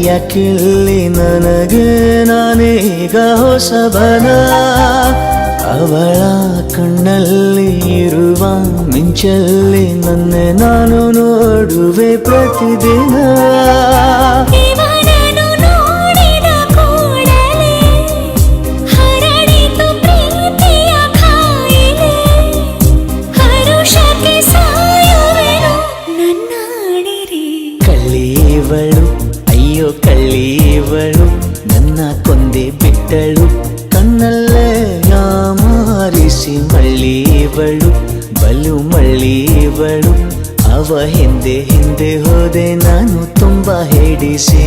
ಯಾಕಿಲ್ಲಿ ನನಗೆ ನಾನೀಗ ಹೊಸಬನ ಅವಳ ಕಣ್ಣಲ್ಲಿ ಇರುವ ಮಿಂಚಲ್ಲಿ ನನ್ನೆ ನಾನು ನೋಡುವೆ ಪ್ರತಿದಿನ ಕಳ್ಳಿಯವಳು ಅಯ್ಯೋ ಕಳ್ಳಿಯವಳು ನನ್ನ ಕೊಂದೆ ಬಿಟ್ಟಳು ಕಣ್ಣಲ್ಲೇ ಯಾಮಾರಿಸಿ ಮಳ್ಳಿಯವಳು ಬಲು ಮಳ್ಳಿಯವಳು ಅವ ಹಿಂದೆ ಹಿಂದೆ ಹೋದೆ ನಾನು ತುಂಬ ಹೇಡಿಸಿ